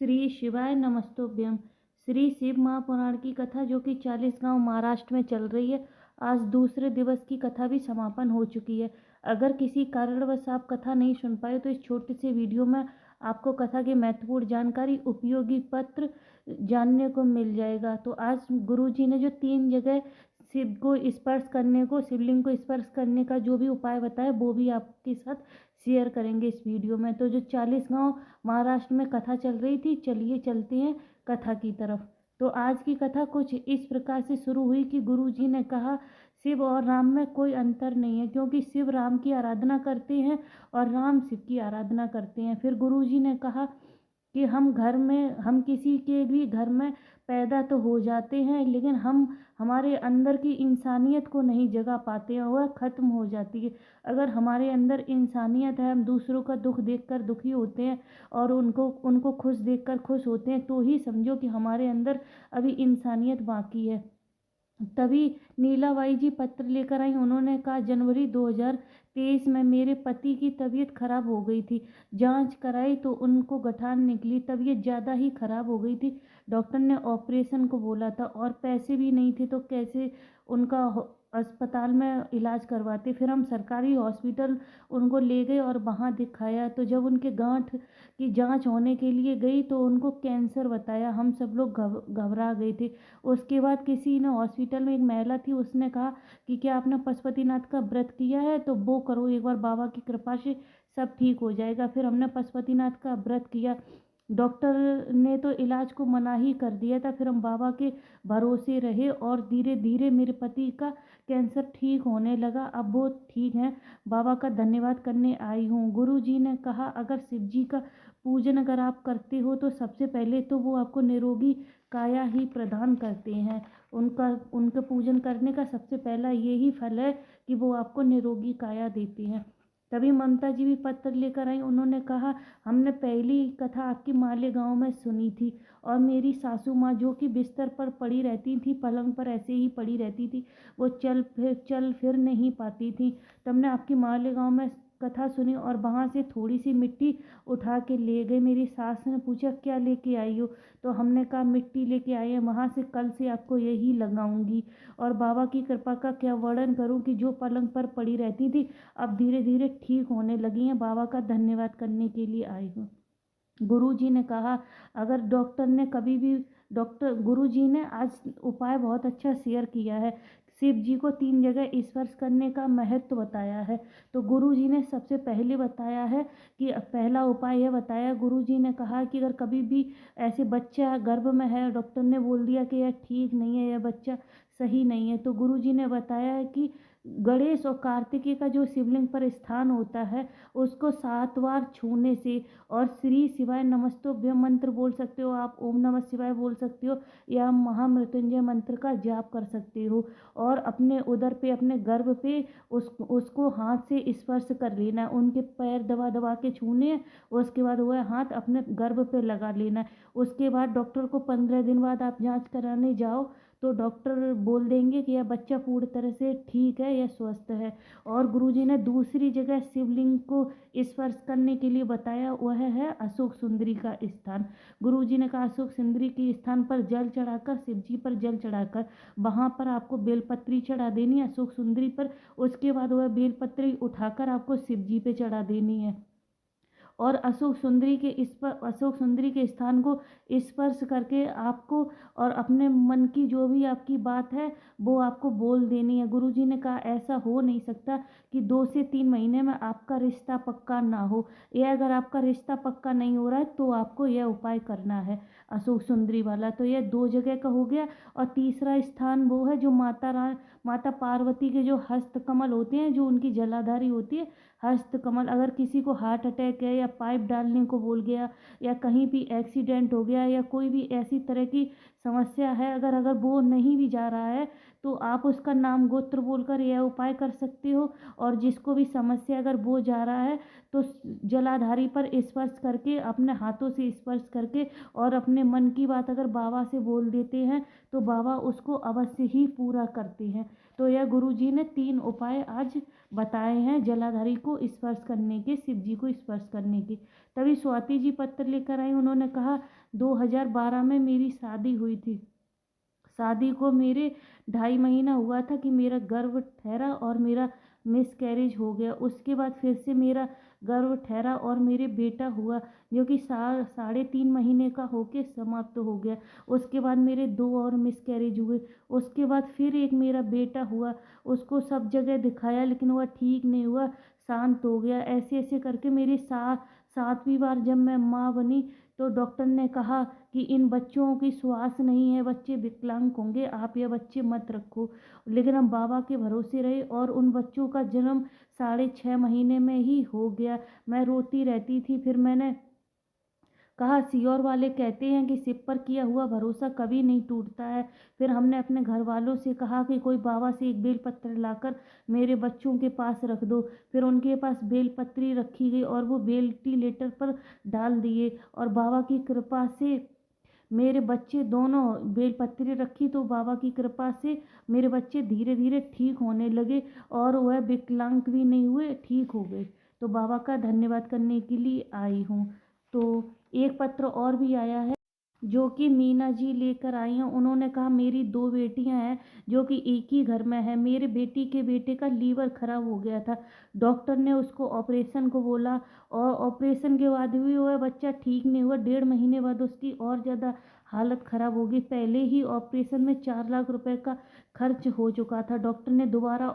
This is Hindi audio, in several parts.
श्री शिवाय नमस्तोभ्यम। श्री शिव महापुराण की कथा जो कि 40 गांव महाराष्ट्र में चल रही है, आज दूसरे दिवस की कथा भी समापन हो चुकी है। अगर किसी कारणवश आप कथा नहीं सुन पाए तो इस छोटे से वीडियो में आपको कथा की महत्वपूर्ण जानकारी, उपयोगी पत्र जानने को मिल जाएगा। तो आज गुरुजी ने जो 3 जगह शिव को स्पर्श करने को, शिवलिंग को स्पर्श करने का जो भी उपाय बताया वो भी आपके साथ शेयर करेंगे इस वीडियो में। तो जो 40 गांव महाराष्ट्र में कथा चल रही थी, चलिए चलते हैं कथा की तरफ। तो आज की कथा कुछ इस प्रकार से शुरू हुई कि गुरुजी ने कहा, शिव और राम में कोई अंतर नहीं है, क्योंकि शिव राम की आराधना करते हैं और राम शिव की आराधना करते हैं। फिर गुरुजी ने कहा कि हम किसी के भी घर में पैदा तो हो जाते हैं, लेकिन हम हमारे अंदर की इंसानियत को नहीं जगा पाते हैं, वह ख़त्म हो जाती है। अगर हमारे अंदर इंसानियत है, हम दूसरों का दुख देखकर दुखी होते हैं और उनको खुश देखकर खुश होते हैं, तो ही समझो कि हमारे अंदर अभी इंसानियत बाकी है। तभी नीलाबाई जी पत्र लेकर आई। उन्होंने कहा, जनवरी 2023 में मेरे पति की तबीयत खराब हो गई थी। जांच कराई तो उनको गठान निकली, तबीयत ज़्यादा ही खराब हो गई थी। डॉक्टर ने ऑपरेशन को बोला था और पैसे भी नहीं थे, तो कैसे उनका अस्पताल में इलाज करवाते। फिर हम सरकारी हॉस्पिटल उनको ले गए और वहाँ दिखाया। तो जब उनके गांठ की जांच होने के लिए गई तो उनको कैंसर बताया। हम सब लोग घबरा गए थे। उसके बाद किसी ने हॉस्पिटल में, एक महिला थी, उसने कहा कि क्या आपने पशुपतिनाथ का व्रत किया है, तो वो करो, एक बार बाबा की कृपा से सब ठीक हो जाएगा। फिर हमने पशुपतिनाथ का व्रत किया। डॉक्टर ने तो इलाज को मना ही कर दिया था। फिर हम बाबा के भरोसे रहे और धीरे धीरे मेरे पति का कैंसर ठीक होने लगा। अब वो ठीक हैं। बाबा का धन्यवाद करने आई हूँ। गुरु जी ने कहा, अगर शिव जी का पूजन अगर आप करते हो तो सबसे पहले तो वो आपको निरोगी काया ही प्रदान करते हैं। उनका पूजन करने का सबसे पहला यही फल है कि वो आपको निरोगी काया देते हैं। तभी ममता जी भी पत्र लेकर आई। उन्होंने कहा, हमने पहली कथा आपकी मालेगांव में सुनी थी और मेरी सासू माँ जो कि बिस्तर पर पड़ी रहती थी, पलंग पर ऐसे ही पड़ी रहती थी, वो चल फिर नहीं पाती थी। तब ने आपकी मालेगांव में कथा सुनी और वहाँ से थोड़ी सी मिट्टी उठा के ले गए। मेरी सास ने पूछा, क्या लेके आई हो, तो हमने कहा मिट्टी लेके आई है, वहाँ से कल से आपको यही लगाऊंगी। और बाबा की कृपा का क्या वर्णन करूं कि जो पलंग पर पड़ी रहती थी अब धीरे धीरे ठीक होने लगी हैं। बाबा का धन्यवाद करने के लिए आई हूँ। गुरुजी ने कहा, अगर डॉक्टर गुरुजी ने आज उपाय बहुत अच्छा शेयर किया है। शिव जी को 3 जगह स्पर्श करने का महत्व बताया है। तो गुरुजी ने सबसे पहले बताया है कि पहला उपाय यह बताया, गुरुजी ने कहा कि अगर कभी भी ऐसे बच्चा गर्भ में है, डॉक्टर ने बोल दिया कि यह ठीक नहीं है, यह बच्चा सही नहीं है, तो गुरुजी ने बताया है कि गणेश और कार्तिकेय का जो शिवलिंग पर स्थान होता है उसको 7 बार छूने से, और श्री शिवाय नमस्तोभ्यम मंत्र बोल सकते हो आप, ओम नमः शिवाय बोल सकते हो, या महामृत्युंजय मंत्र का जाप कर सकते हो। और अपने उदर पे, अपने गर्भ पे उसको हाथ से स्पर्श कर लेना है। उनके पैर दबा दबा के छूने हैं, उसके बाद वह हाथ अपने गर्भ पे लगा लेना है। उसके बाद डॉक्टर को 15 दिन बाद आप जांच कराने जाओ तो डॉक्टर बोल देंगे कि यह बच्चा पूरी तरह से ठीक है, यह स्वस्थ है। और गुरुजी ने दूसरी जगह शिवलिंग को स्पर्श करने के लिए बताया, वह है अशोक सुंदरी का स्थान। गुरुजी ने कहा, अशोक सुंदरी के स्थान पर जल चढ़ाकर, शिव जी पर जल चढ़ाकर वहाँ पर आपको बेलपत्री चढ़ा देनी है अशोक सुंदरी पर। उसके बाद वह बेलपत्री उठाकर आपको शिव जी पे चढ़ा देनी है और अशोक सुंदरी के स्थान को स्पर्श करके आपको और अपने मन की जो भी आपकी बात है वो आपको बोल देनी है। गुरुजी ने कहा, ऐसा हो नहीं सकता कि 2 से 3 महीने में आपका रिश्ता पक्का ना हो। यह अगर आपका रिश्ता पक्का नहीं हो रहा है तो आपको यह उपाय करना है अशोक सुंदरी वाला। तो यह 2 जगह का हो गया। और तीसरा स्थान वो है जो माता पार्वती के जो हस्त कमल होते हैं, जो उनकी जलाधारी होती है हस्त कमल। अगर किसी को हार्ट अटैक है या पाइप डालने को बोल गया या कहीं भी एक्सीडेंट हो गया या कोई भी ऐसी तरह की समस्या है, अगर वो नहीं भी जा रहा है तो आप उसका नाम गोत्र बोलकर यह उपाय कर सकते हो। और जिसको भी समस्या अगर वो जा रहा है तो जलाधारी पर स्पर्श करके, अपने हाथों से स्पर्श करके और अपने मन की बात अगर बाबा से बोल देते हैं तो बाबा उसको अवश्य ही पूरा करते हैं। तो यह गुरुजी ने 3 उपाय आज बताए हैं जलाधारी को स्पर्श करने के, शिव जी को स्पर्श करने के। तभी स्वाति जी पत्र लेकर आई। उन्होंने कहा 2012 में मेरी शादी हुई थी। शादी को मेरे 2.5 महीना हुआ था कि मेरा गर्भ ठहरा और मेरा मिसकैरेज हो गया। उसके बाद फिर से मेरा गर्भ ठहरा और मेरे बेटा हुआ, जो कि 3.5 महीने का होके समाप्त हो गया। उसके बाद मेरे 2 और मिसकैरेज हुए। उसके बाद फिर एक मेरा बेटा हुआ, उसको सब जगह दिखाया लेकिन वह ठीक नहीं हुआ, शांत हो गया। ऐसे ऐसे करके मेरी 7वीं बार जब मैं माँ बनी तो डॉक्टर ने कहा कि इन बच्चों की श्वास नहीं है, बच्चे विकलांग होंगे, आप ये बच्चे मत रखो। लेकिन हम बाबा के भरोसे रहे और उन बच्चों का जन्म 6.5 महीने में ही हो गया। मैं रोती रहती थी। फिर मैंने कहा सियोर वाले कहते हैं कि शिव पर किया हुआ भरोसा कभी नहीं टूटता है। फिर हमने अपने घर वालों से कहा कि कोई बाबा से एक बेलपत्र लाकर मेरे बच्चों के पास रख दो। फिर उनके पास बेलपत्री रखी गई और वो वेंटिलेटर पर डाल दिए और बाबा की कृपा से मेरे बच्चे दोनों, बेलपत्री रखी तो बाबा की कृपा से मेरे बच्चे धीरे धीरे ठीक होने लगे और वह विकलांग भी नहीं हुए, ठीक हो गए। तो बाबा का धन्यवाद करने के लिए आई हूँ। तो एक पत्र और भी आया है जो कि मीना जी लेकर आई हैं। उन्होंने कहा मेरी 2 बेटियां हैं जो कि एक ही घर में है। मेरे बेटी के बेटे का लीवर खराब हो गया था। डॉक्टर ने उसको ऑपरेशन को बोला और ऑपरेशन के बाद भी वह बच्चा ठीक नहीं हुआ। 1.5 महीने बाद उसकी और ज़्यादा हालत ख़राब हो गई। पहले ही ऑपरेशन में 4 लाख रुपए का खर्च हो चुका था। डॉक्टर ने दोबारा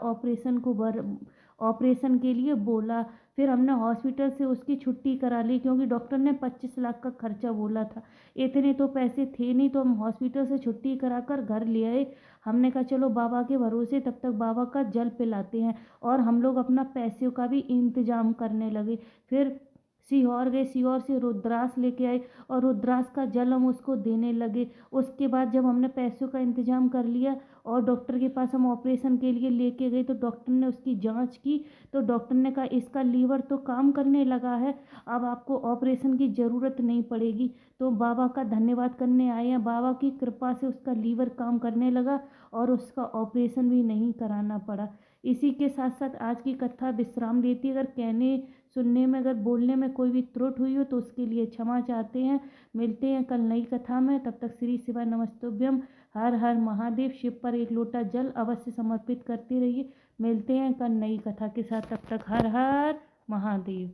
ऑपरेशन के लिए बोला। फिर हमने हॉस्पिटल से उसकी छुट्टी करा ली क्योंकि डॉक्टर ने 25 लाख का खर्चा बोला था। इतने तो पैसे थे नहीं, तो हम हॉस्पिटल से छुट्टी कराकर घर ले आए। हमने कहा चलो बाबा के भरोसे तब तक बाबा का जल पिलाते हैं, और हम लोग अपना पैसों का भी इंतजाम करने लगे। फिर सीहोर गए, सीहोर से रुद्राक्ष लेके आए और रुद्राक्ष का जल हम उसको देने लगे। उसके बाद जब हमने पैसों का इंतजाम कर लिया और डॉक्टर के पास हम ऑपरेशन के लिए लेके गए तो डॉक्टर ने उसकी जांच की। तो डॉक्टर ने कहा इसका लीवर तो काम करने लगा है, अब आपको ऑपरेशन की ज़रूरत नहीं पड़ेगी। तो बाबा का धन्यवाद करने आए हैं। बाबा की कृपा से उसका लीवर काम करने लगा और उसका ऑपरेशन भी नहीं कराना पड़ा। इसी के साथ साथ आज की कथा विश्राम लेती है। अगर कहने सुनने में, अगर बोलने में कोई भी त्रुटि हुई हो तो उसके लिए क्षमा चाहते हैं। मिलते हैं कल नई कथा में। तब तक श्री शिवाय नमस्तुभ्यम। हर हर महादेव। शिव पर एक लोटा जल अवश्य समर्पित करते रहिए। मिलते हैं कल नई कथा के साथ। तब तक हर हर महादेव।